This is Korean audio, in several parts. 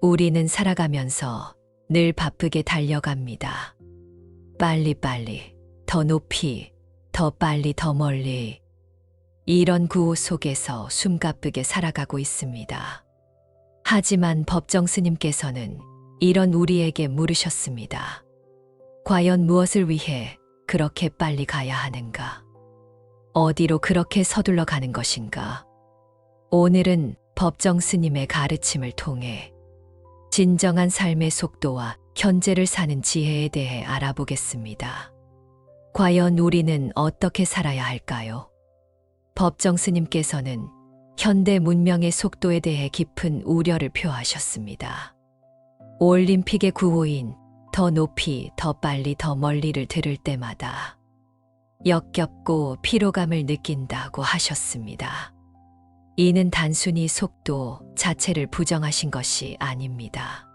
우리는 살아가면서 늘 바쁘게 달려갑니다. 빨리빨리, 더 높이, 더 빨리, 더 멀리. 이런 구호 속에서 숨가쁘게 살아가고 있습니다. 하지만 법정 스님께서는 이런 우리에게 물으셨습니다. 과연 무엇을 위해 그렇게 빨리 가야 하는가? 어디로 그렇게 서둘러 가는 것인가? 오늘은 법정 스님의 가르침을 통해 진정한 삶의 속도와 현재를 사는 지혜에 대해 알아보겠습니다. 과연 우리는 어떻게 살아야 할까요? 법정 스님께서는 현대 문명의 속도에 대해 깊은 우려를 표하셨습니다. 올림픽의 구호인 더 높이, 더 빨리, 더 멀리를 들을 때마다 역겹고 피로감을 느낀다고 하셨습니다. 이는 단순히 속도 자체를 부정하신 것이 아닙니다.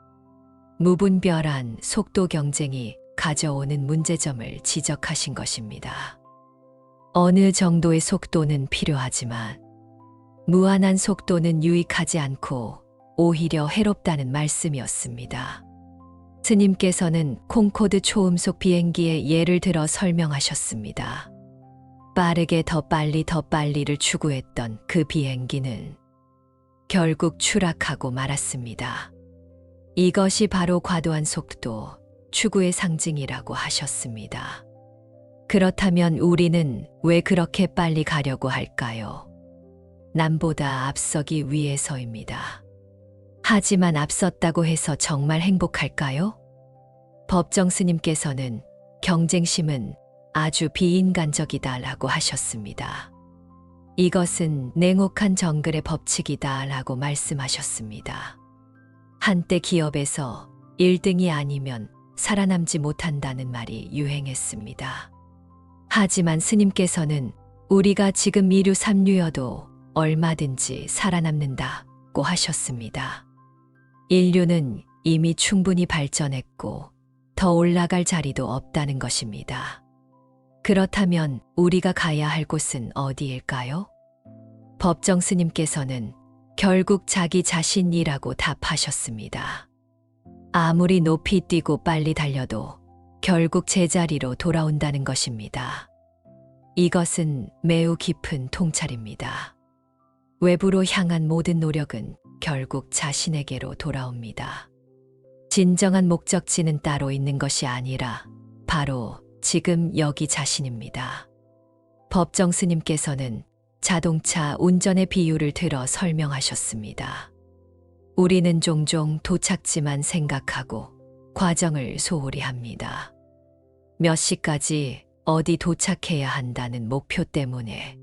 무분별한 속도 경쟁이 가져오는 문제점을 지적하신 것입니다. 어느 정도의 속도는 필요하지만 무한한 속도는 유익하지 않고 오히려 해롭다는 말씀이었습니다. 스님께서는 콩코드 초음속 비행기의 예를 들어 설명하셨습니다. 빠르게 더 빨리를 추구했던 그 비행기는 결국 추락하고 말았습니다. 이것이 바로 과도한 속도, 추구의 상징이라고 하셨습니다. 그렇다면 우리는 왜 그렇게 빨리 가려고 할까요? 남보다 앞서기 위해서입니다. 하지만 앞섰다고 해서 정말 행복할까요? 법정 스님께서는 경쟁심은 아주 비인간적이다라고 하셨습니다. 이것은 냉혹한 정글의 법칙이다라고 말씀하셨습니다. 한때 기업에서 1등이 아니면 살아남지 못한다는 말이 유행했습니다. 하지만 스님께서는 우리가 지금 2류, 3류여도 얼마든지 살아남는다고 하셨습니다. 인류는 이미 충분히 발전했고 더 올라갈 자리도 없다는 것입니다. 그렇다면 우리가 가야 할 곳은 어디일까요? 법정 스님께서는 결국 자기 자신이라고 답하셨습니다. 아무리 높이 뛰고 빨리 달려도 결국 제자리로 돌아온다는 것입니다. 이것은 매우 깊은 통찰입니다. 외부로 향한 모든 노력은 결국 자신에게로 돌아옵니다. 진정한 목적지는 따로 있는 것이 아니라 바로 지금 여기 자신입니다. 법정 스님께서는 자동차 운전의 비유를 들어 설명하셨습니다. 우리는 종종 도착지만 생각하고 과정을 소홀히 합니다. 몇 시까지 어디 도착해야 한다는 목표 때문에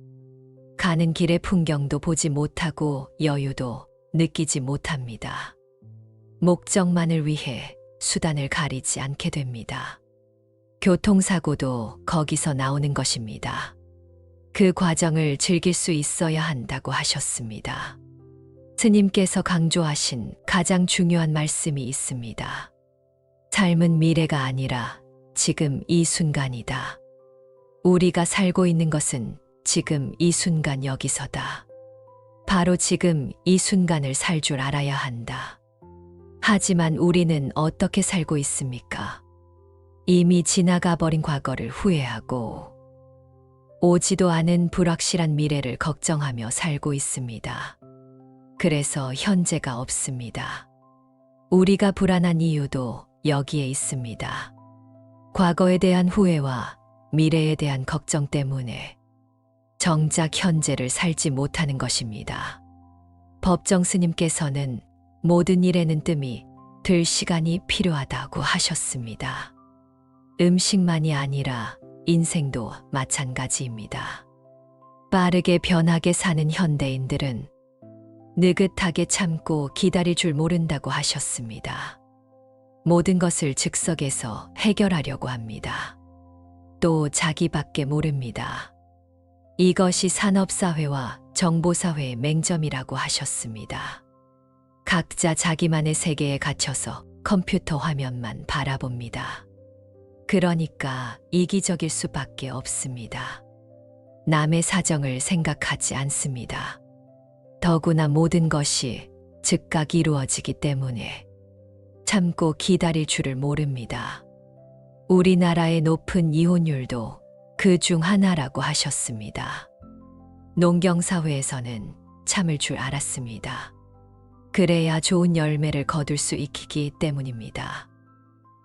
가는 길의 풍경도 보지 못하고 여유도 느끼지 못합니다. 목적만을 위해 수단을 가리지 않게 됩니다. 교통사고도 거기서 나오는 것입니다. 그 과정을 즐길 수 있어야 한다고 하셨습니다. 스님께서 강조하신 가장 중요한 말씀이 있습니다. 삶은 미래가 아니라 지금 이 순간이다. 우리가 살고 있는 것은 지금 이 순간 여기서다. 바로 지금 이 순간을 살 줄 알아야 한다. 하지만 우리는 어떻게 살고 있습니까? 이미 지나가 버린 과거를 후회하고 오지도 않은 불확실한 미래를 걱정하며 살고 있습니다. 그래서 현재가 없습니다. 우리가 불안한 이유도 여기에 있습니다. 과거에 대한 후회와 미래에 대한 걱정 때문에 정작 현재를 살지 못하는 것입니다. 법정 스님께서는 모든 일에는 뜸이 들 시간이 필요하다고 하셨습니다. 음식만이 아니라 인생도 마찬가지입니다. 빠르게 변하게 사는 현대인들은 느긋하게 참고 기다릴 줄 모른다고 하셨습니다. 모든 것을 즉석에서 해결하려고 합니다. 또 자기밖에 모릅니다. 이것이 산업사회와 정보사회의 맹점이라고 하셨습니다. 각자 자기만의 세계에 갇혀서 컴퓨터 화면만 바라봅니다. 그러니까 이기적일 수밖에 없습니다. 남의 사정을 생각하지 않습니다. 더구나 모든 것이 즉각 이루어지기 때문에 참고 기다릴 줄을 모릅니다. 우리나라의 높은 이혼율도 그 중 하나라고 하셨습니다. 농경사회에서는 참을 줄 알았습니다. 그래야 좋은 열매를 거둘 수 있기 때문입니다.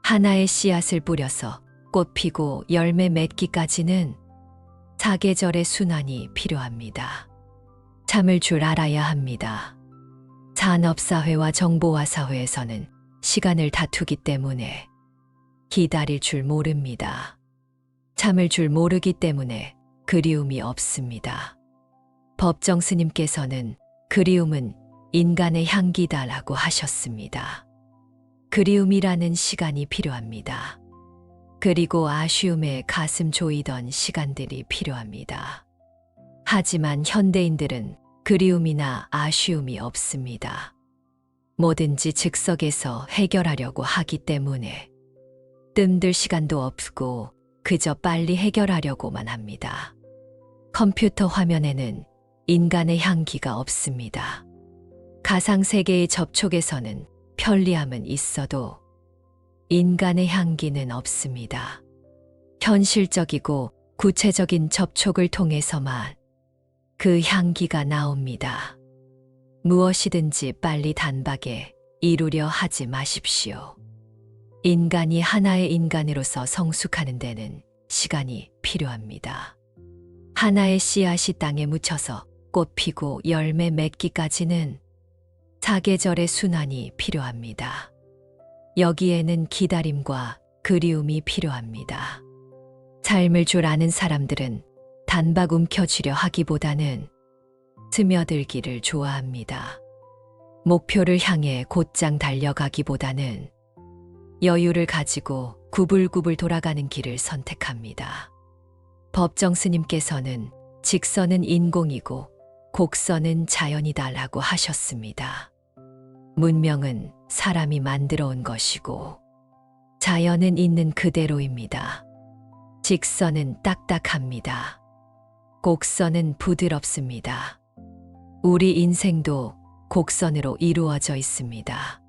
하나의 씨앗을 뿌려서 꽃 피고 열매 맺기까지는 사계절의 순환이 필요합니다. 참을 줄 알아야 합니다. 산업사회와 정보화사회에서는 시간을 다투기 때문에 기다릴 줄 모릅니다. 참을 줄 모르기 때문에 그리움이 없습니다. 법정 스님께서는 그리움은 인간의 향기다라고 하셨습니다. 그리움이라는 시간이 필요합니다. 그리고 아쉬움에 가슴 조이던 시간들이 필요합니다. 하지만 현대인들은 그리움이나 아쉬움이 없습니다. 뭐든지 즉석에서 해결하려고 하기 때문에 뜸들 시간도 없고 그저 빨리 해결하려고만 합니다. 컴퓨터 화면에는 인간의 향기가 없습니다. 가상세계의 접촉에서는 편리함은 있어도 인간의 향기는 없습니다. 현실적이고 구체적인 접촉을 통해서만 그 향기가 나옵니다. 무엇이든지 빨리 단박에 이루려 하지 마십시오. 인간이 하나의 인간으로서 성숙하는 데는 시간이 필요합니다. 하나의 씨앗이 땅에 묻혀서 꽃 피고 열매 맺기까지는 사계절의 순환이 필요합니다. 여기에는 기다림과 그리움이 필요합니다. 삶을 줄 아는 사람들은 단박 움켜쥐려 하기보다는 스며들기를 좋아합니다. 목표를 향해 곧장 달려가기보다는 여유를 가지고 구불구불 돌아가는 길을 선택합니다. 법정 스님께서는 직선은 인공이고 곡선은 자연이다라고 하셨습니다. 문명은 사람이 만들어 온 것이고 자연은 있는 그대로입니다. 직선은 딱딱합니다. 곡선은 부드럽습니다. 우리 인생도 곡선으로 이루어져 있습니다.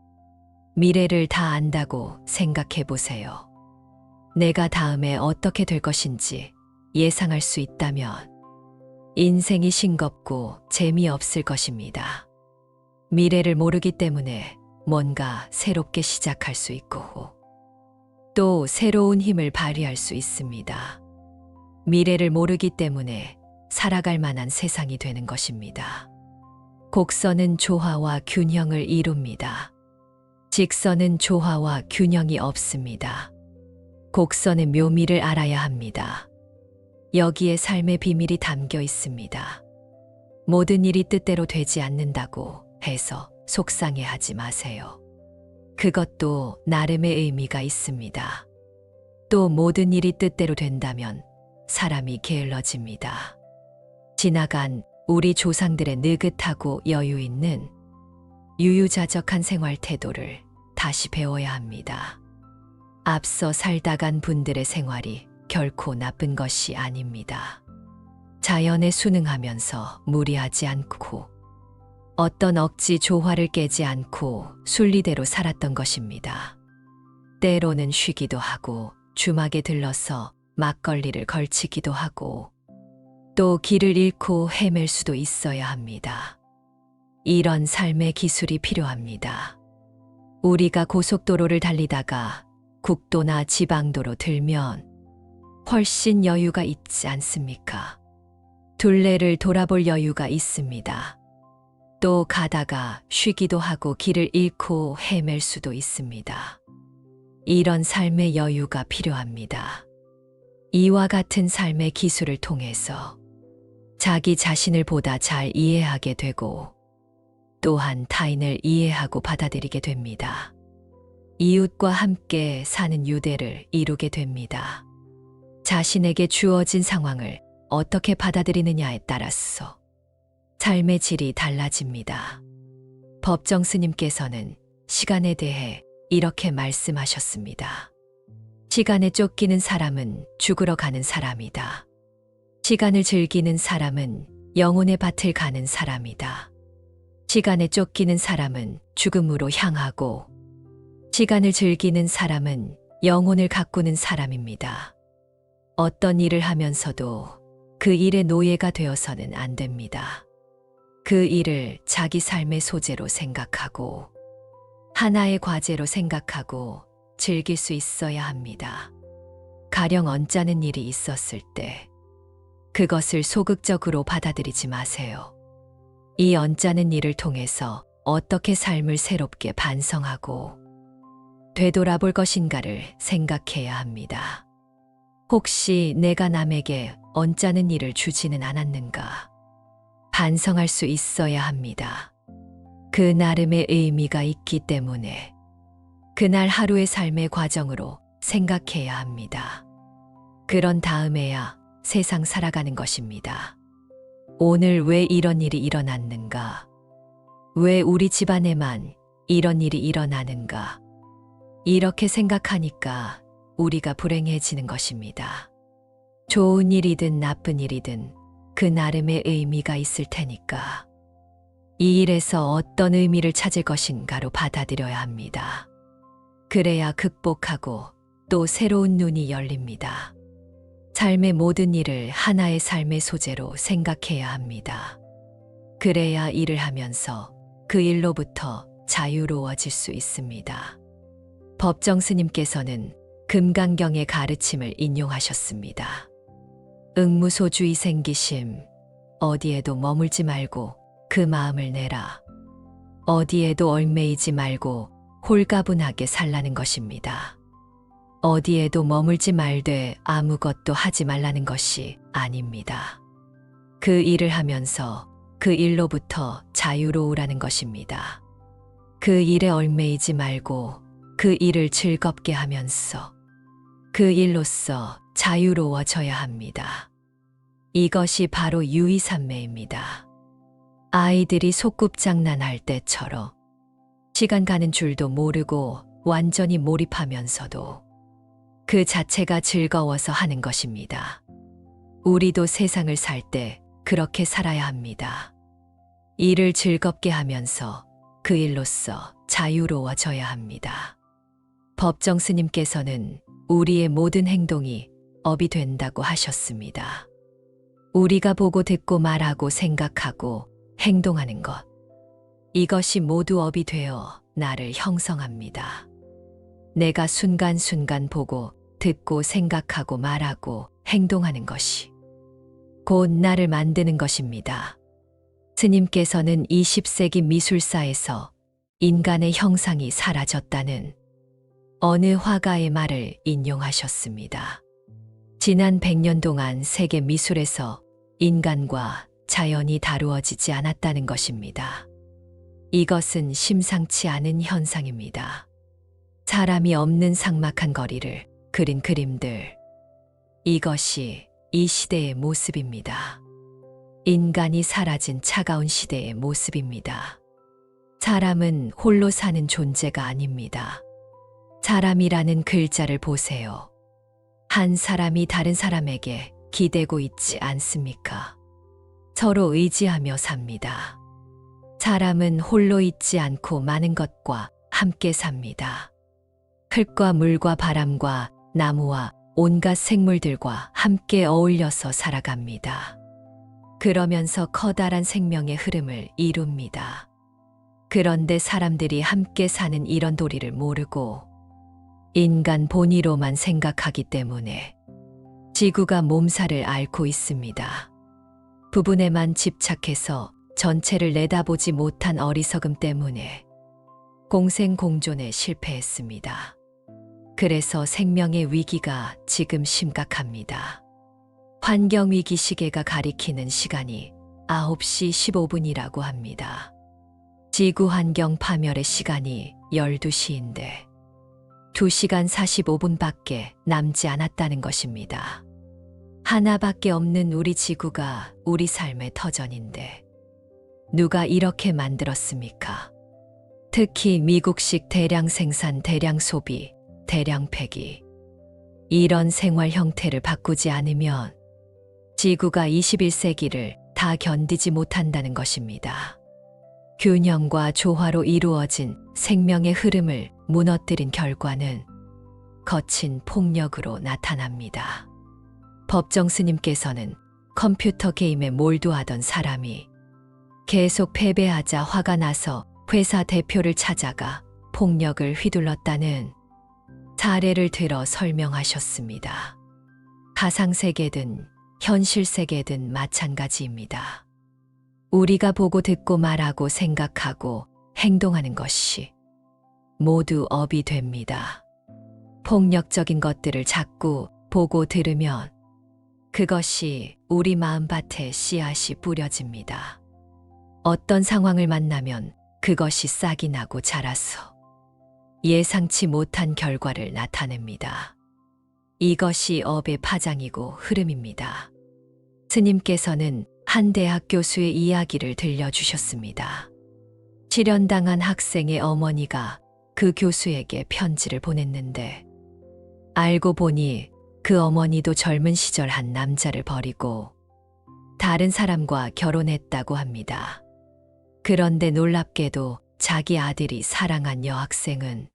미래를 다 안다고 생각해 보세요. 내가 다음에 어떻게 될 것인지 예상할 수 있다면 인생이 싱겁고 재미없을 것입니다. 미래를 모르기 때문에 뭔가 새롭게 시작할 수 있고 또 새로운 힘을 발휘할 수 있습니다. 미래를 모르기 때문에 살아갈 만한 세상이 되는 것입니다. 곡선은 조화와 균형을 이룹니다. 직선은 조화와 균형이 없습니다. 곡선의 묘미를 알아야 합니다. 여기에 삶의 비밀이 담겨 있습니다. 모든 일이 뜻대로 되지 않는다고 해서 속상해하지 마세요. 그것도 나름의 의미가 있습니다. 또 모든 일이 뜻대로 된다면 사람이 게을러집니다. 지나간 우리 조상들의 느긋하고 여유 있는 유유자적한 생활 태도를 다시 배워야 합니다. 앞서 살다 간 분들의 생활이 결코 나쁜 것이 아닙니다. 자연에 순응하면서 무리하지 않고 어떤 억지 조화를 깨지 않고 순리대로 살았던 것입니다. 때로는 쉬기도 하고 주막에 들러서 막걸리를 걸치기도 하고 또 길을 잃고 헤맬 수도 있어야 합니다. 이런 삶의 기술이 필요합니다. 우리가 고속도로를 달리다가 국도나 지방도로 들면 훨씬 여유가 있지 않습니까? 둘레를 돌아볼 여유가 있습니다. 또 가다가 쉬기도 하고 길을 잃고 헤맬 수도 있습니다. 이런 삶의 여유가 필요합니다. 이와 같은 삶의 기술을 통해서 자기 자신을 보다 잘 이해하게 되고 또한 타인을 이해하고 받아들이게 됩니다. 이웃과 함께 사는 유대를 이루게 됩니다. 자신에게 주어진 상황을 어떻게 받아들이느냐에 따라서 삶의 질이 달라집니다. 법정 스님께서는 시간에 대해 이렇게 말씀하셨습니다. 시간에 쫓기는 사람은 죽으러 가는 사람이다. 시간을 즐기는 사람은 영혼의 밭을 가는 사람이다. 시간에 쫓기는 사람은 죽음으로 향하고 시간을 즐기는 사람은 영혼을 가꾸는 사람입니다. 어떤 일을 하면서도 그 일의 노예가 되어서는 안 됩니다. 그 일을 자기 삶의 소재로 생각하고 하나의 과제로 생각하고 즐길 수 있어야 합니다. 가령 언짢은 일이 있었을 때 그것을 소극적으로 받아들이지 마세요. 이 언짢은 일을 통해서 어떻게 삶을 새롭게 반성하고 되돌아볼 것인가를 생각해야 합니다. 혹시 내가 남에게 언짢은 일을 주지는 않았는가? 반성할 수 있어야 합니다. 그 나름의 의미가 있기 때문에 그날 하루의 삶의 과정으로 생각해야 합니다. 그런 다음에야 세상 살아가는 것입니다. 오늘 왜 이런 일이 일어났는가? 왜 우리 집안에만 이런 일이 일어나는가? 이렇게 생각하니까 우리가 불행해지는 것입니다. 좋은 일이든 나쁜 일이든 그 나름의 의미가 있을 테니까 이 일에서 어떤 의미를 찾을 것인가로 받아들여야 합니다. 그래야 극복하고 또 새로운 눈이 열립니다. 삶의 모든 일을 하나의 삶의 소재로 생각해야 합니다. 그래야 일을 하면서 그 일로부터 자유로워질 수 있습니다. 법정 스님께서는 금강경의 가르침을 인용하셨습니다. 응무소주의 생기심, 어디에도 머물지 말고 그 마음을 내라. 어디에도 얽매이지 말고 홀가분하게 살라는 것입니다. 어디에도 머물지 말되 아무것도 하지 말라는 것이 아닙니다. 그 일을 하면서 그 일로부터 자유로우라는 것입니다. 그 일에 얽매이지 말고 그 일을 즐겁게 하면서 그 일로서 자유로워져야 합니다. 이것이 바로 유의삼매입니다. 아이들이 소꿉장난할 때처럼 시간 가는 줄도 모르고 완전히 몰입하면서도 그 자체가 즐거워서 하는 것입니다. 우리도 세상을 살 때 그렇게 살아야 합니다. 일을 즐겁게 하면서 그 일로서 자유로워져야 합니다. 법정 스님께서는 우리의 모든 행동이 업이 된다고 하셨습니다. 우리가 보고 듣고 말하고 생각하고 행동하는 것, 이것이 모두 업이 되어 나를 형성합니다. 내가 순간순간 보고 듣고 생각하고 말하고 행동하는 것이 곧 나를 만드는 것입니다. 스님께서는 20세기 미술사에서 인간의 형상이 사라졌다는 어느 화가의 말을 인용하셨습니다. 지난 100년 동안 세계 미술에서 인간과 자연이 다루어지지 않았다는 것입니다. 이것은 심상치 않은 현상입니다. 사람이 없는 삭막한 거리를 그린 그림들, 이것이 이 시대의 모습입니다. 인간이 사라진 차가운 시대의 모습입니다. 사람은 홀로 사는 존재가 아닙니다. 사람이라는 글자를 보세요. 한 사람이 다른 사람에게 기대고 있지 않습니까? 서로 의지하며 삽니다. 사람은 홀로 있지 않고 많은 것과 함께 삽니다. 흙과 물과 바람과 나무와 온갖 생물들과 함께 어울려서 살아갑니다. 그러면서 커다란 생명의 흐름을 이룹니다. 그런데 사람들이 함께 사는 이런 도리를 모르고 인간 본위로만 생각하기 때문에 지구가 몸살을 앓고 있습니다. 부분에만 집착해서 전체를 내다보지 못한 어리석음 때문에 공생공존에 실패했습니다. 그래서 생명의 위기가 지금 심각합니다. 환경위기 시계가 가리키는 시간이 9시 15분이라고 합니다. 지구 환경 파멸의 시간이 12시인데 2시간 45분밖에 남지 않았다는 것입니다. 하나밖에 없는 우리 지구가 우리 삶의 터전인데 누가 이렇게 만들었습니까? 특히 미국식 대량 생산, 대량 소비, 대량 폐기. 이런 생활 형태를 바꾸지 않으면 지구가 21세기를 다 견디지 못한다는 것입니다. 균형과 조화로 이루어진 생명의 흐름을 무너뜨린 결과는 거친 폭력으로 나타납니다. 법정 스님께서는 컴퓨터 게임에 몰두하던 사람이 계속 패배하자 화가 나서 회사 대표를 찾아가 폭력을 휘둘렀다는 사례를 들어 설명하셨습니다. 가상세계든 현실세계든 마찬가지입니다. 우리가 보고 듣고 말하고 생각하고 행동하는 것이 모두 업이 됩니다. 폭력적인 것들을 자꾸 보고 들으면 그것이 우리 마음밭에 씨앗이 뿌려집니다. 어떤 상황을 만나면 그것이 싹이 나고 자라서 예상치 못한 결과를 나타냅니다. 이것이 업의 파장이고 흐름입니다. 스님께서는 한 대학 교수의 이야기를 들려주셨습니다. 실연당한 학생의 어머니가 그 교수에게 편지를 보냈는데 알고 보니 그 어머니도 젊은 시절 한 남자를 버리고 다른 사람과 결혼했다고 합니다. 그런데 놀랍게도 자기 아들이 사랑한 여학생은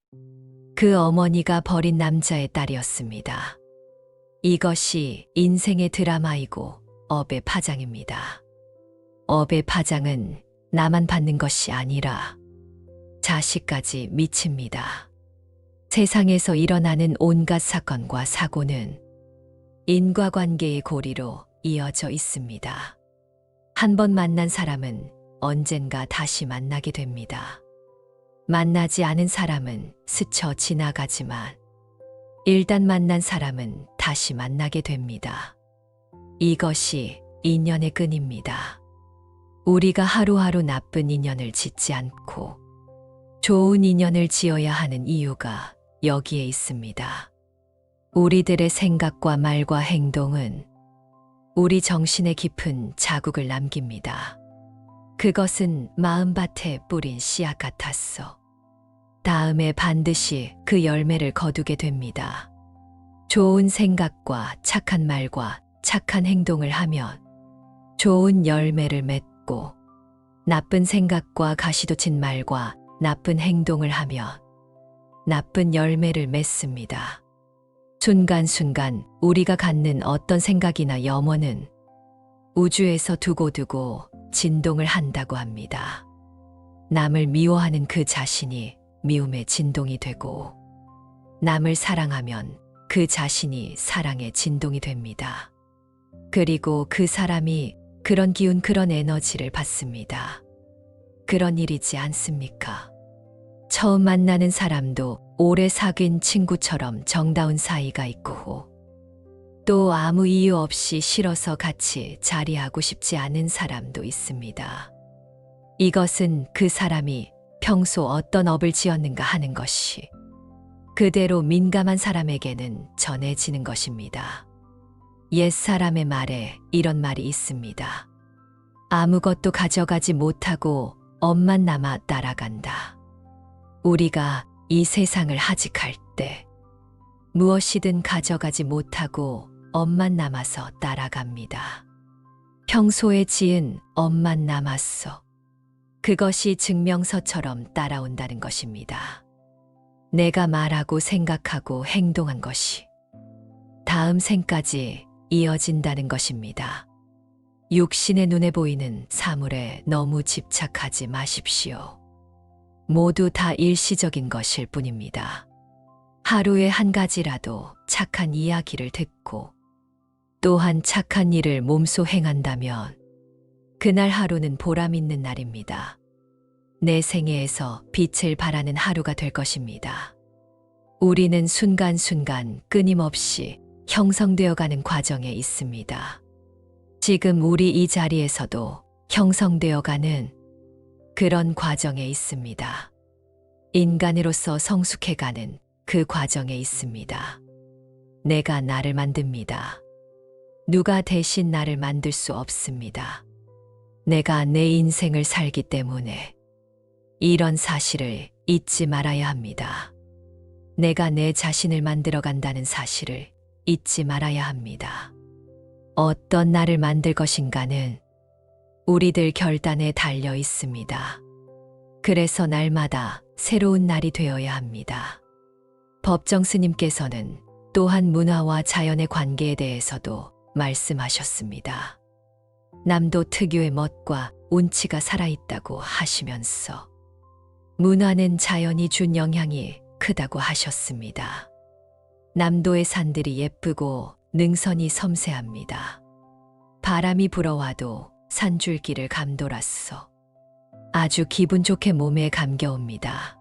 그 어머니가 버린 남자의 딸이었습니다. 이것이 인생의 드라마이고 업의 파장입니다. 업의 파장은 나만 받는 것이 아니라 자식까지 미칩니다. 세상에서 일어나는 온갖 사건과 사고는 인과관계의 고리로 이어져 있습니다. 한 번 만난 사람은 언젠가 다시 만나게 됩니다. 만나지 않은 사람은 스쳐 지나가지만 일단 만난 사람은 다시 만나게 됩니다. 이것이 인연의 끈입니다. 우리가 하루하루 나쁜 인연을 짓지 않고 좋은 인연을 지어야 하는 이유가 여기에 있습니다. 우리들의 생각과 말과 행동은 우리 정신에 깊은 자국을 남깁니다. 그것은 마음밭에 뿌린 씨앗 같았어. 다음에 반드시 그 열매를 거두게 됩니다. 좋은 생각과 착한 말과 착한 행동을 하면 좋은 열매를 맺고 나쁜 생각과 가시돋친 말과 나쁜 행동을 하면 나쁜 열매를 맺습니다. 순간순간 우리가 갖는 어떤 생각이나 염원은 우주에서 두고두고 진동을 한다고 합니다. 남을 미워하는 그 자신이 미움의 진동이 되고 남을 사랑하면 그 자신이 사랑의 진동이 됩니다. 그리고 그 사람이 그런 기운, 그런 에너지를 받습니다. 그런 일이지 않습니까? 처음 만나는 사람도 오래 사귄 친구처럼 정다운 사이가 있고 또 아무 이유 없이 싫어서 같이 자리하고 싶지 않은 사람도 있습니다. 이것은 그 사람이 평소 어떤 업을 지었는가 하는 것이 그대로 민감한 사람에게는 전해지는 것입니다. 옛사람의 말에 이런 말이 있습니다. 아무것도 가져가지 못하고 업만 남아 따라간다. 우리가 이 세상을 하직할 때 무엇이든 가져가지 못하고 업만 남아서 따라갑니다. 평소에 지은 업만 남았어. 그것이 증명서처럼 따라온다는 것입니다. 내가 말하고 생각하고 행동한 것이 다음 생까지 이어진다는 것입니다. 육신의 눈에 보이는 사물에 너무 집착하지 마십시오. 모두 다 일시적인 것일 뿐입니다. 하루에 한 가지라도 착한 이야기를 듣고 또한 착한 일을 몸소 행한다면 그날 하루는 보람 있는 날입니다. 내 생애에서 빛을 발하는 하루가 될 것입니다. 우리는 순간순간 끊임없이 형성되어가는 과정에 있습니다. 지금 우리 이 자리에서도 형성되어가는 그런 과정에 있습니다. 인간으로서 성숙해가는 그 과정에 있습니다. 내가 나를 만듭니다. 누가 대신 나를 만들 수 없습니다. 내가 내 인생을 살기 때문에 이런 사실을 잊지 말아야 합니다. 내가 내 자신을 만들어 간다는 사실을 잊지 말아야 합니다. 어떤 나를 만들 것인가는 우리들 결단에 달려 있습니다. 그래서 날마다 새로운 날이 되어야 합니다. 법정 스님께서는 또한 문화와 자연의 관계에 대해서도 말씀하셨습니다. 남도 특유의 멋과 운치가 살아있다고 하시면서 문화는 자연이 준 영향이 크다고 하셨습니다. 남도의 산들이 예쁘고 능선이 섬세합니다. 바람이 불어와도 산줄기를 감돌았어 아주 기분 좋게 몸에 감겨옵니다.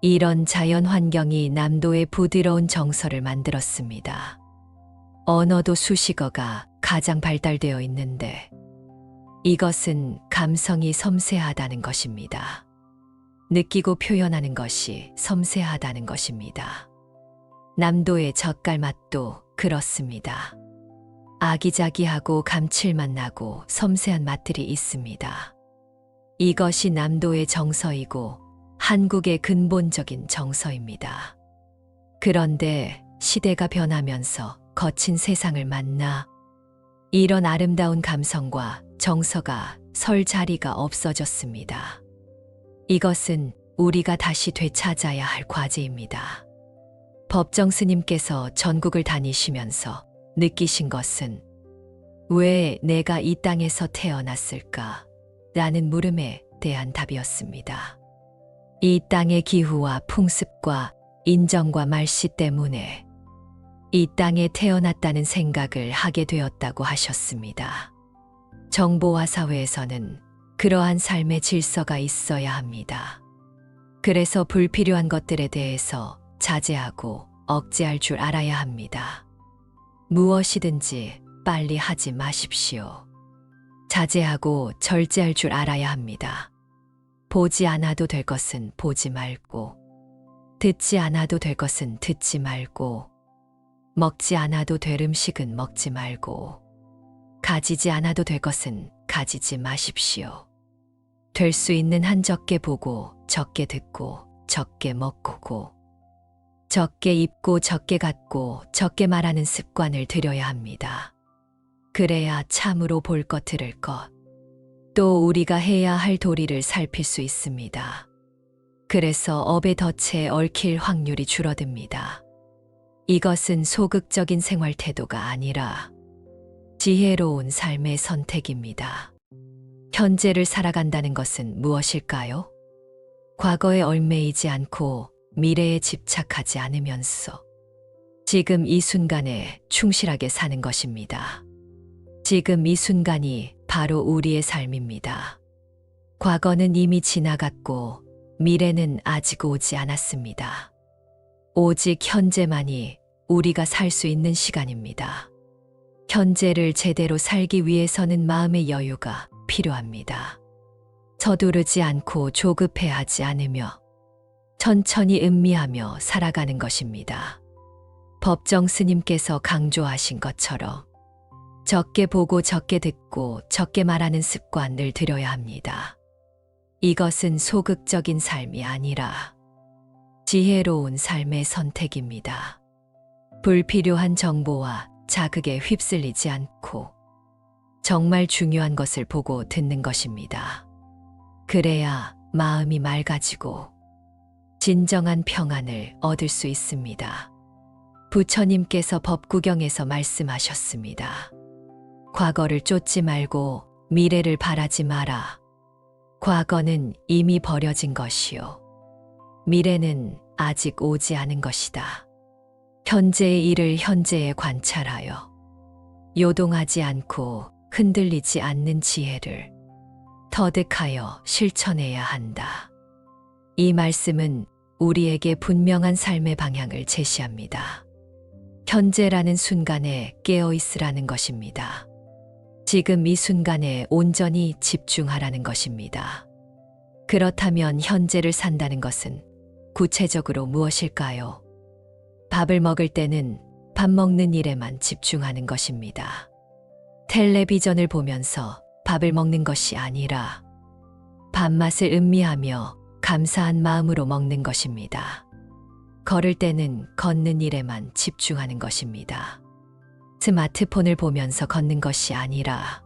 이런 자연 환경이 남도의 부드러운 정서를 만들었습니다. 언어도 수식어가 가장 발달되어 있는데 이것은 감성이 섬세하다는 것입니다. 느끼고 표현하는 것이 섬세하다는 것입니다. 남도의 젓갈 맛도 그렇습니다. 아기자기하고 감칠맛 나고 섬세한 맛들이 있습니다. 이것이 남도의 정서이고 한국의 근본적인 정서입니다. 그런데 시대가 변하면서 거친 세상을 만나 이런 아름다운 감성과 정서가 설 자리가 없어졌습니다. 이것은 우리가 다시 되찾아야 할 과제입니다. 법정 스님께서 전국을 다니시면서 느끼신 것은 왜 내가 이 땅에서 태어났을까? 라는 물음에 대한 답이었습니다. 이 땅의 기후와 풍습과 인정과 말씨 때문에 이 땅에 태어났다는 생각을 하게 되었다고 하셨습니다. 정보화 사회에서는 그러한 삶의 질서가 있어야 합니다. 그래서 불필요한 것들에 대해서 자제하고 억제할 줄 알아야 합니다. 무엇이든지 빨리 하지 마십시오. 자제하고 절제할 줄 알아야 합니다. 보지 않아도 될 것은 보지 말고, 듣지 않아도 될 것은 듣지 말고, 먹지 않아도 될 음식은 먹지 말고, 가지지 않아도 될 것은 가지지 마십시오. 될 수 있는 한 적게 보고, 적게 듣고, 적게 먹고, 적게 입고, 적게 갖고, 적게 말하는 습관을 들여야 합니다. 그래야 참으로 볼 것 들을 것, 또 우리가 해야 할 도리를 살필 수 있습니다. 그래서 업의 덫에 얽힐 확률이 줄어듭니다. 이것은 소극적인 생활 태도가 아니라 지혜로운 삶의 선택입니다. 현재를 살아간다는 것은 무엇일까요? 과거에 얽매이지 않고 미래에 집착하지 않으면서 지금 이 순간에 충실하게 사는 것입니다. 지금 이 순간이 바로 우리의 삶입니다. 과거는 이미 지나갔고 미래는 아직 오지 않았습니다. 오직 현재만이 우리가 살 수 있는 시간입니다. 현재를 제대로 살기 위해서는 마음의 여유가 필요합니다. 서두르지 않고 조급해하지 않으며 천천히 음미하며 살아가는 것입니다. 법정 스님께서 강조하신 것처럼 적게 보고 적게 듣고 적게 말하는 습관을 들여야 합니다. 이것은 소극적인 삶이 아니라 지혜로운 삶의 선택입니다. 불필요한 정보와 자극에 휩쓸리지 않고 정말 중요한 것을 보고 듣는 것입니다. 그래야 마음이 맑아지고 진정한 평안을 얻을 수 있습니다. 부처님께서 법구경에서 말씀하셨습니다. 과거를 쫓지 말고 미래를 바라지 마라. 과거는 이미 버려진 것이요. 미래는 아직 오지 않은 것이다. 현재의 일을 현재에 관찰하여 요동하지 않고 흔들리지 않는 지혜를 터득하여 실천해야 한다. 이 말씀은 우리에게 분명한 삶의 방향을 제시합니다. 현재라는 순간에 깨어 있으라는 것입니다. 지금 이 순간에 온전히 집중하라는 것입니다. 그렇다면 현재를 산다는 것은 구체적으로 무엇일까요? 밥을 먹을 때는 밥 먹는 일에만 집중하는 것입니다. 텔레비전을 보면서 밥을 먹는 것이 아니라 밥맛을 음미하며 감사한 마음으로 먹는 것입니다. 걸을 때는 걷는 일에만 집중하는 것입니다. 스마트폰을 보면서 걷는 것이 아니라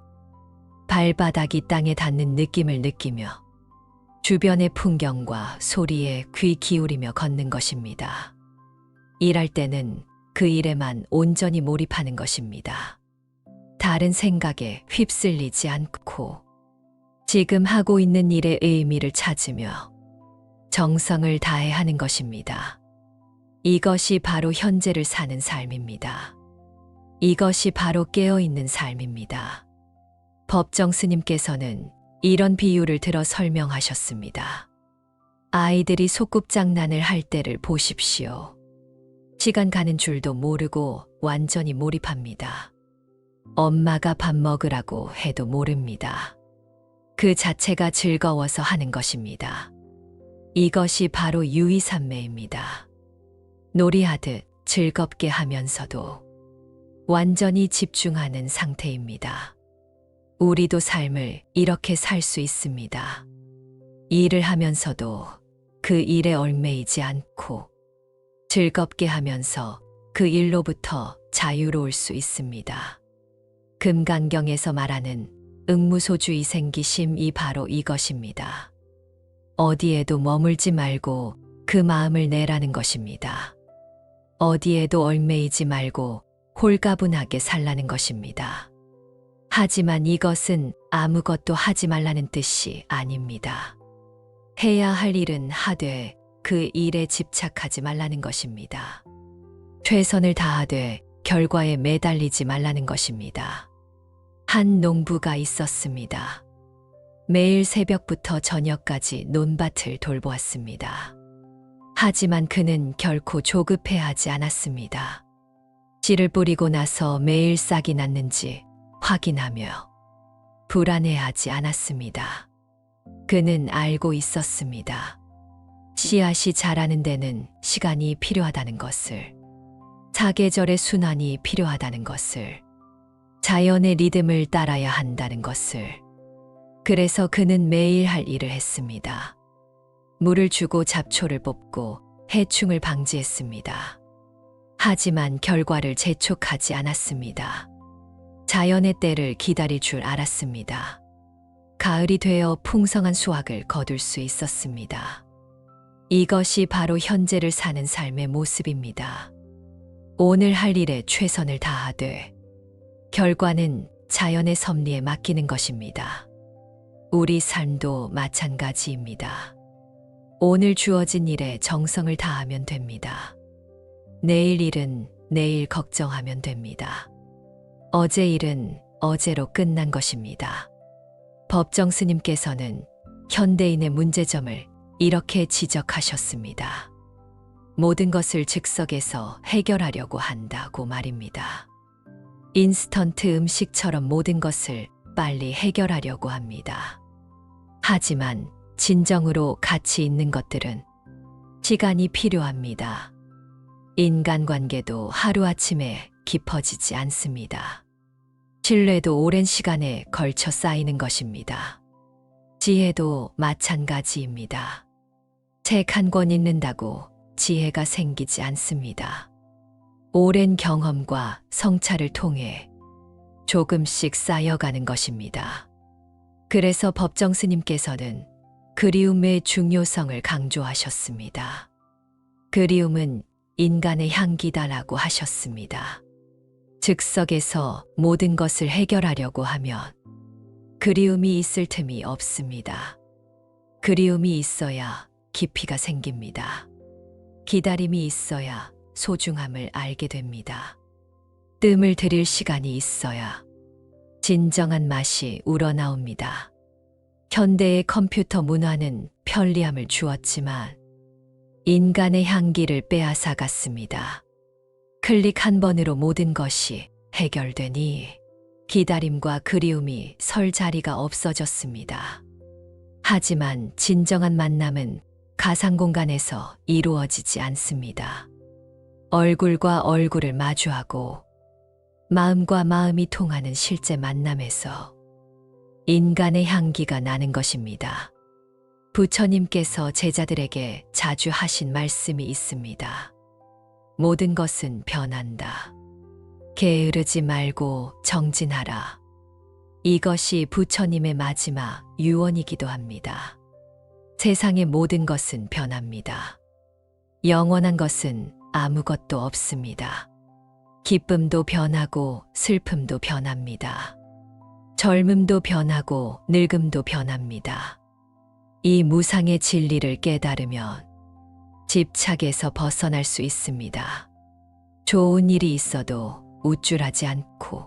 발바닥이 땅에 닿는 느낌을 느끼며 주변의 풍경과 소리에 귀 기울이며 걷는 것입니다. 일할 때는 그 일에만 온전히 몰입하는 것입니다. 다른 생각에 휩쓸리지 않고 지금 하고 있는 일의 의미를 찾으며 정성을 다해 하는 것입니다. 이것이 바로 현재를 사는 삶입니다. 이것이 바로 깨어있는 삶입니다. 법정 스님께서는 이런 비유를 들어 설명하셨습니다. 아이들이 소꿉장난을 할 때를 보십시오. 시간 가는 줄도 모르고 완전히 몰입합니다. 엄마가 밥 먹으라고 해도 모릅니다. 그 자체가 즐거워서 하는 것입니다. 이것이 바로 유의산매입니다. 놀이하듯 즐겁게 하면서도 완전히 집중하는 상태입니다. 우리도 삶을 이렇게 살 수 있습니다. 일을 하면서도 그 일에 얽매이지 않고 즐겁게 하면서 그 일로부터 자유로울 수 있습니다. 금강경에서 말하는 응무소주의 생기심이 바로 이것입니다. 어디에도 머물지 말고 그 마음을 내라는 것입니다. 어디에도 얽매이지 말고 홀가분하게 살라는 것입니다. 하지만 이것은 아무것도 하지 말라는 뜻이 아닙니다. 해야 할 일은 하되 그 일에 집착하지 말라는 것입니다. 최선을 다하되 결과에 매달리지 말라는 것입니다. 한 농부가 있었습니다. 매일 새벽부터 저녁까지 논밭을 돌보았습니다. 하지만 그는 결코 조급해하지 않았습니다. 씨를 뿌리고 나서 매일 싹이 났는지 확인하며 불안해하지 않았습니다. 그는 알고 있었습니다. 씨앗이 자라는 데는 시간이 필요하다는 것을, 사계절의 순환이 필요하다는 것을, 자연의 리듬을 따라야 한다는 것을. 그래서 그는 매일 할 일을 했습니다. 물을 주고 잡초를 뽑고 해충을 방지했습니다. 하지만 결과를 재촉하지 않았습니다. 자연의 때를 기다릴 줄 알았습니다. 가을이 되어 풍성한 수확을 거둘 수 있었습니다. 이것이 바로 현재를 사는 삶의 모습입니다. 오늘 할 일에 최선을 다하되 결과는 자연의 섭리에 맡기는 것입니다. 우리 삶도 마찬가지입니다. 오늘 주어진 일에 정성을 다하면 됩니다. 내일 일은 내일 걱정하면 됩니다. 어제 일은 어제로 끝난 것입니다. 법정 스님께서는 현대인의 문제점을 이렇게 지적하셨습니다. 모든 것을 즉석에서 해결하려고 한다고 말입니다. 인스턴트 음식처럼 모든 것을 빨리 해결하려고 합니다. 하지만 진정으로 가치 있는 것들은 시간이 필요합니다. 인간관계도 하루아침에 깊어지지 않습니다. 신뢰도 오랜 시간에 걸쳐 쌓이는 것입니다. 지혜도 마찬가지입니다. 책 한 권 읽는다고 지혜가 생기지 않습니다. 오랜 경험과 성찰을 통해 조금씩 쌓여가는 것입니다. 그래서 법정 스님께서는 그리움의 중요성을 강조하셨습니다. 그리움은 인간의 향기다라고 하셨습니다. 즉석에서 모든 것을 해결하려고 하면 그리움이 있을 틈이 없습니다. 그리움이 있어야 깊이가 생깁니다. 기다림이 있어야 소중함을 알게 됩니다. 뜸을 들일 시간이 있어야 진정한 맛이 우러나옵니다. 현대의 컴퓨터 문화는 편리함을 주었지만 인간의 향기를 빼앗아 갔습니다. 클릭 한 번으로 모든 것이 해결되니 기다림과 그리움이 설 자리가 없어졌습니다. 하지만 진정한 만남은 가상 공간에서 이루어지지 않습니다. 얼굴과 얼굴을 마주하고 마음과 마음이 통하는 실제 만남에서 인간의 향기가 나는 것입니다. 부처님께서 제자들에게 자주 하신 말씀이 있습니다. 모든 것은 변한다. 게으르지 말고 정진하라. 이것이 부처님의 마지막 유언이기도 합니다. 세상의 모든 것은 변합니다. 영원한 것은 아무것도 없습니다. 기쁨도 변하고 슬픔도 변합니다. 젊음도 변하고 늙음도 변합니다. 이 무상의 진리를 깨달으면 집착에서 벗어날 수 있습니다. 좋은 일이 있어도 우쭐하지 않고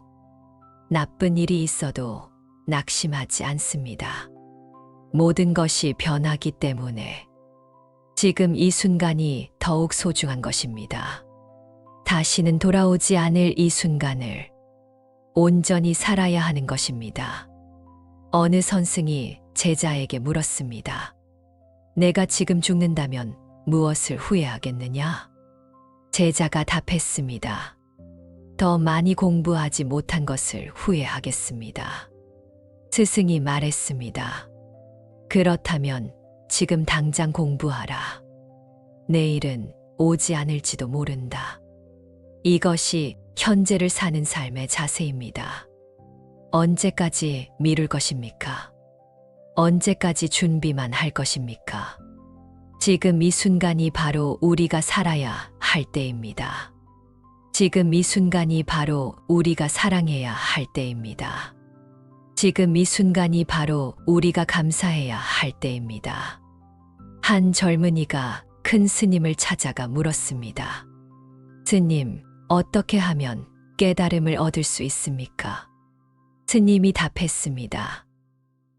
나쁜 일이 있어도 낙심하지 않습니다. 모든 것이 변하기 때문에 지금 이 순간이 더욱 소중한 것입니다. 다시는 돌아오지 않을 이 순간을 온전히 살아야 하는 것입니다. 어느 선생이 제자에게 물었습니다. 내가 지금 죽는다면 무엇을 후회하겠느냐? 제자가 답했습니다. 더 많이 공부하지 못한 것을 후회하겠습니다. 스승이 말했습니다. 그렇다면 지금 당장 공부하라. 내일은 오지 않을지도 모른다. 이것이 현재를 사는 삶의 자세입니다. 언제까지 미룰 것입니까? 언제까지 준비만 할 것입니까? 지금 이 순간이 바로 우리가 살아야 할 때입니다. 지금 이 순간이 바로 우리가 사랑해야 할 때입니다. 지금 이 순간이 바로 우리가 감사해야 할 때입니다. 한 젊은이가 큰 스님을 찾아가 물었습니다. 스님, 어떻게 하면 깨달음을 얻을 수 있습니까? 스님이 답했습니다.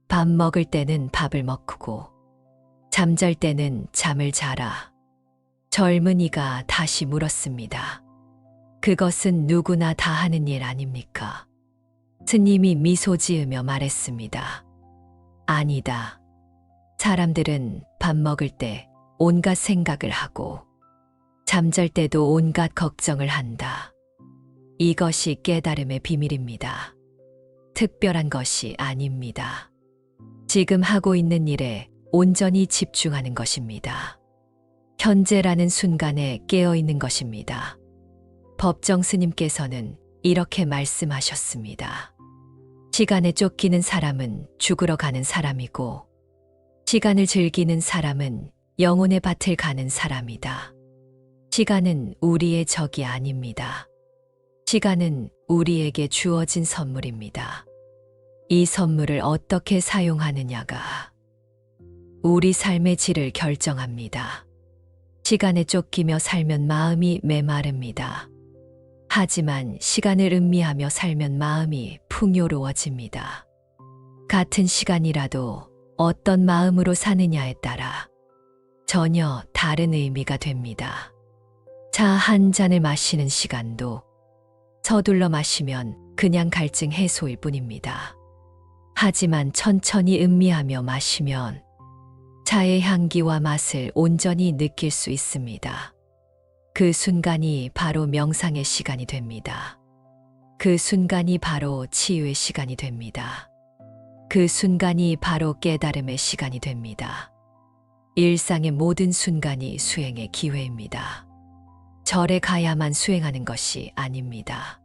밥 먹을 때는 밥을 먹고 잠잘 때는 잠을 자라. 젊은이가 다시 물었습니다. 그것은 누구나 다 하는 일 아닙니까? 스님이 미소 지으며 말했습니다. 아니다. 사람들은 밥 먹을 때 온갖 생각을 하고 잠잘 때도 온갖 걱정을 한다. 이것이 깨달음의 비밀입니다. 특별한 것이 아닙니다. 지금 하고 있는 일에 온전히 집중하는 것입니다. 현재라는 순간에 깨어 있는 것입니다. 법정 스님께서는 이렇게 말씀하셨습니다. 시간에 쫓기는 사람은 죽으러 가는 사람이고, 시간을 즐기는 사람은 영혼의 밭을 가는 사람이다. 시간은 우리의 적이 아닙니다. 시간은 우리에게 주어진 선물입니다. 이 선물을 어떻게 사용하느냐가 우리 삶의 질을 결정합니다. 시간에 쫓기며 살면 마음이 메마릅니다. 하지만 시간을 음미하며 살면 마음이 풍요로워집니다. 같은 시간이라도 어떤 마음으로 사느냐에 따라 전혀 다른 의미가 됩니다. 차 한 잔을 마시는 시간도 서둘러 마시면 그냥 갈증 해소일 뿐입니다. 하지만 천천히 음미하며 마시면 차의 향기와 맛을 온전히 느낄 수 있습니다. 그 순간이 바로 명상의 시간이 됩니다. 그 순간이 바로 치유의 시간이 됩니다. 그 순간이 바로 깨달음의 시간이 됩니다. 일상의 모든 순간이 수행의 기회입니다. 절에 가야만 수행하는 것이 아닙니다.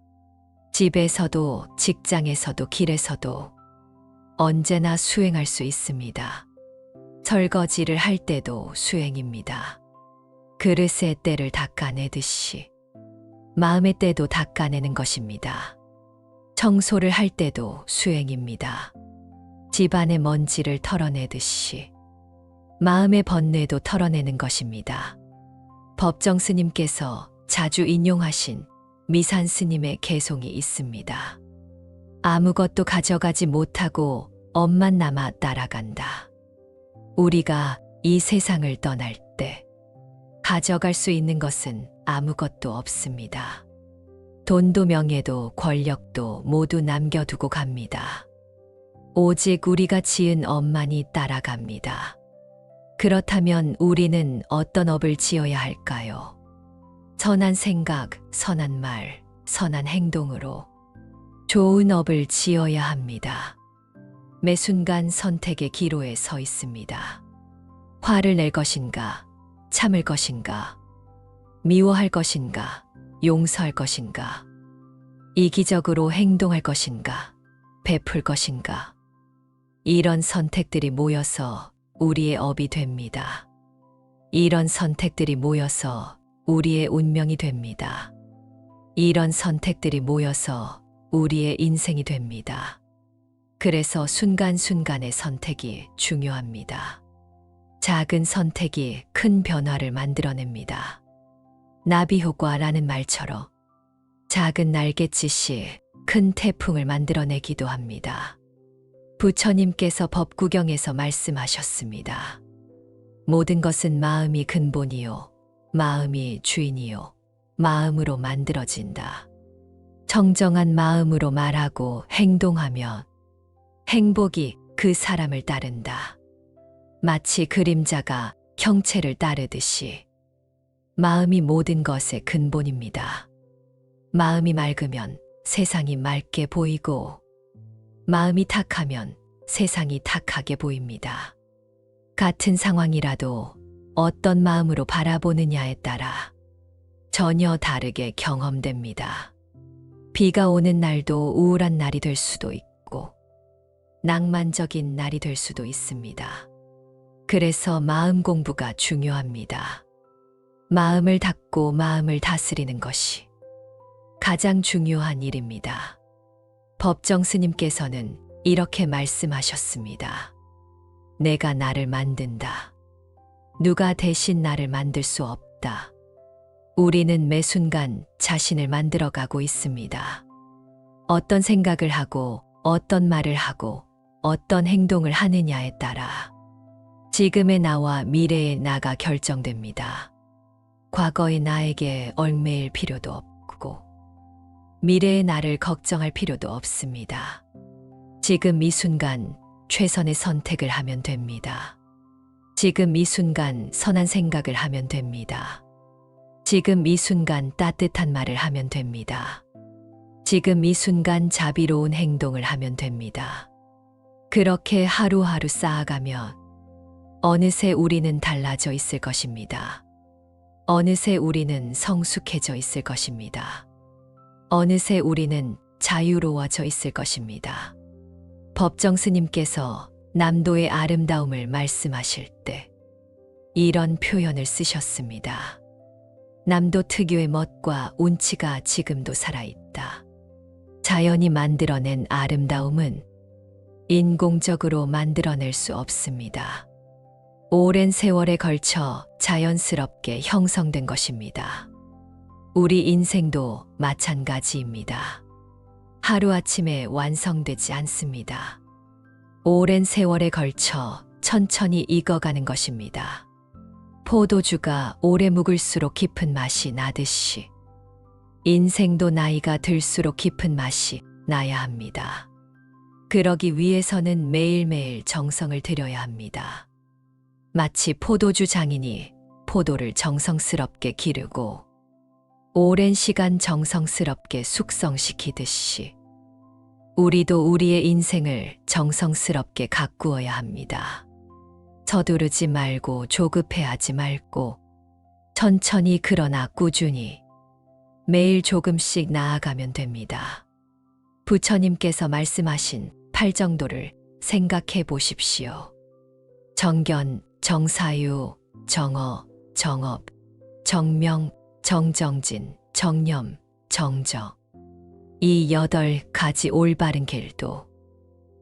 집에서도 직장에서도 길에서도 언제나 수행할 수 있습니다. 설거지를 할 때도 수행입니다. 그릇의 때를 닦아내듯이 마음의 때도 닦아내는 것입니다. 청소를 할 때도 수행입니다. 집안의 먼지를 털어내듯이 마음의 번뇌도 털어내는 것입니다. 법정 스님께서 자주 인용하신 미산 스님의 개송이 있습니다. 아무것도 가져가지 못하고 엄만 남아 따라간다. 우리가 이 세상을 떠날 때 가져갈 수 있는 것은 아무것도 없습니다. 돈도 명예도 권력도 모두 남겨두고 갑니다. 오직 우리가 지은 업만이 따라갑니다. 그렇다면 우리는 어떤 업을 지어야 할까요? 선한 생각, 선한 말, 선한 행동으로 좋은 업을 지어야 합니다. 매 순간 선택의 기로에 서 있습니다. 화를 낼 것인가, 참을 것인가, 미워할 것인가, 용서할 것인가, 이기적으로 행동할 것인가, 베풀 것인가. 이런 선택들이 모여서 우리의 업이 됩니다. 이런 선택들이 모여서 우리의 운명이 됩니다. 이런 선택들이 모여서 우리의 인생이 됩니다. 그래서 순간순간의 선택이 중요합니다. 작은 선택이 큰 변화를 만들어냅니다. 나비 효과라는 말처럼 작은 날갯짓이 큰 태풍을 만들어내기도 합니다. 부처님께서 법구경에서 말씀하셨습니다. 모든 것은 마음이 근본이요, 마음이 주인이요, 마음으로 만들어진다. 청정한 마음으로 말하고 행동하면 행복이 그 사람을 따른다. 마치 그림자가 형체를 따르듯이 마음이 모든 것의 근본입니다. 마음이 맑으면 세상이 맑게 보이고 마음이 탁하면 세상이 탁하게 보입니다. 같은 상황이라도 어떤 마음으로 바라보느냐에 따라 전혀 다르게 경험됩니다. 비가 오는 날도 우울한 날이 될 수도 있고 낭만적인 날이 될 수도 있습니다. 그래서 마음 공부가 중요합니다. 마음을 닫고 마음을 다스리는 것이 가장 중요한 일입니다. 법정 스님께서는 이렇게 말씀하셨습니다. 내가 나를 만든다. 누가 대신 나를 만들 수 없다. 우리는 매 순간 자신을 만들어가고 있습니다. 어떤 생각을 하고 어떤 말을 하고 어떤 행동을 하느냐에 따라 지금의 나와 미래의 나가 결정됩니다. 과거의 나에게 얽매일 필요도 없고 미래의 나를 걱정할 필요도 없습니다. 지금 이 순간 최선의 선택을 하면 됩니다. 지금 이 순간 선한 생각을 하면 됩니다. 지금 이 순간 따뜻한 말을 하면 됩니다. 지금 이 순간 자비로운 행동을 하면 됩니다. 그렇게 하루하루 쌓아가면 어느새 우리는 달라져 있을 것입니다. 어느새 우리는 성숙해져 있을 것입니다. 어느새 우리는 자유로워져 있을 것입니다. 법정 스님께서 남도의 아름다움을 말씀하실 때 이런 표현을 쓰셨습니다. 남도 특유의 멋과 운치가 지금도 살아있다. 자연이 만들어낸 아름다움은 인공적으로 만들어낼 수 없습니다. 오랜 세월에 걸쳐 자연스럽게 형성된 것입니다. 우리 인생도 마찬가지입니다. 하루아침에 완성되지 않습니다. 오랜 세월에 걸쳐 천천히 익어가는 것입니다. 포도주가 오래 묵을수록 깊은 맛이 나듯이 인생도 나이가 들수록 깊은 맛이 나야 합니다. 그러기 위해서는 매일매일 정성을 들여야 합니다. 마치 포도주 장인이 포도를 정성스럽게 기르고 오랜 시간 정성스럽게 숙성시키듯이 우리도 우리의 인생을 정성스럽게 가꾸어야 합니다. 서두르지 말고 조급해하지 말고 천천히 그러나 꾸준히 매일 조금씩 나아가면 됩니다. 부처님께서 말씀하신 8정도를 생각해 보십시오. 정견, 정사유, 정어, 정업, 정명, 정정진, 정념, 정저. 이 8가지 올바른 길도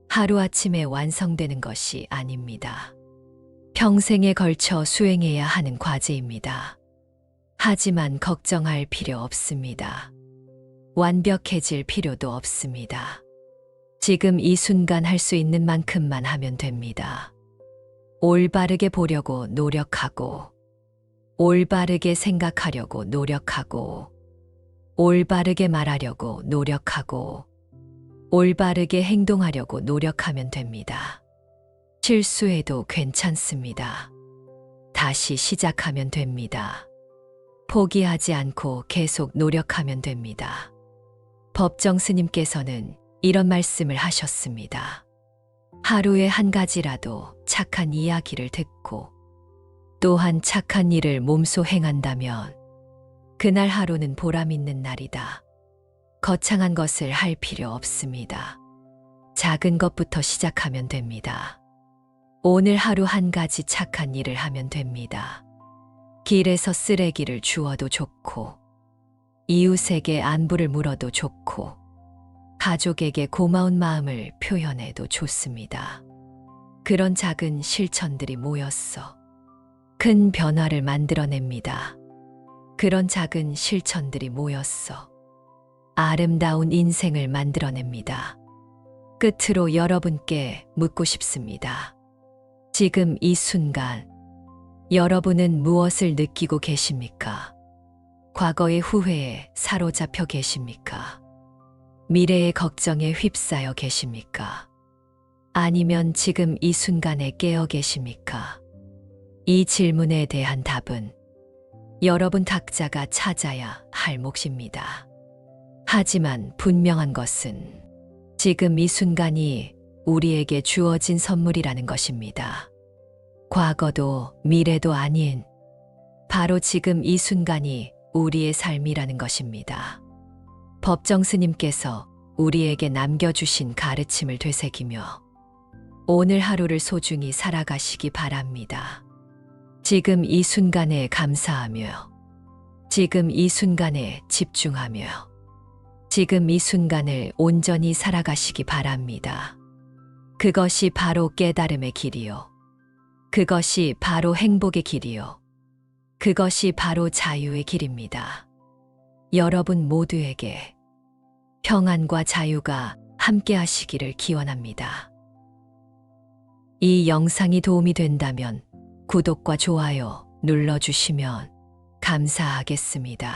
하루아침에 완성되는 것이 아닙니다. 평생에 걸쳐 수행해야 하는 과제입니다. 하지만 걱정할 필요 없습니다. 완벽해질 필요도 없습니다. 지금 이 순간 할 수 있는 만큼만 하면 됩니다. 올바르게 보려고 노력하고 올바르게 생각하려고 노력하고 올바르게 말하려고 노력하고 올바르게 행동하려고 노력하면 됩니다. 실수해도 괜찮습니다. 다시 시작하면 됩니다. 포기하지 않고 계속 노력하면 됩니다. 법정 스님께서는 이런 말씀을 하셨습니다. 하루에 한 가지라도 착한 이야기를 듣고 또한 착한 일을 몸소 행한다면 그날 하루는 보람 있는 날이다. 거창한 것을 할 필요 없습니다. 작은 것부터 시작하면 됩니다. 오늘 하루 한 가지 착한 일을 하면 됩니다. 길에서 쓰레기를 주워도 좋고, 이웃에게 안부를 물어도 좋고, 가족에게 고마운 마음을 표현해도 좋습니다. 그런 작은 실천들이 모였어 큰 변화를 만들어냅니다. 그런 작은 실천들이 모였어 아름다운 인생을 만들어냅니다. 끝으로 여러분께 묻고 싶습니다. 지금 이 순간 여러분은 무엇을 느끼고 계십니까? 과거의 후회에 사로잡혀 계십니까? 미래의 걱정에 휩싸여 계십니까? 아니면 지금 이 순간에 깨어 계십니까? 이 질문에 대한 답은 여러분 각자가 찾아야 할 몫입니다. 하지만 분명한 것은 지금 이 순간이 우리에게 주어진 선물이라는 것입니다. 과거도 미래도 아닌 바로 지금 이 순간이 우리의 삶이라는 것입니다. 법정 스님께서 우리에게 남겨주신 가르침을 되새기며 오늘 하루를 소중히 살아가시기 바랍니다. 지금 이 순간에 감사하며, 지금 이 순간에 집중하며, 지금 이 순간을 온전히 살아가시기 바랍니다. 그것이 바로 깨달음의 길이요. 그것이 바로 행복의 길이요. 그것이 바로 자유의 길입니다. 여러분 모두에게 평안과 자유가 함께 하시기를 기원합니다. 이 영상이 도움이 된다면 구독과 좋아요 눌러주시면 감사하겠습니다.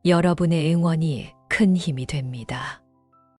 여러분의 응원이 큰 힘이 됩니다.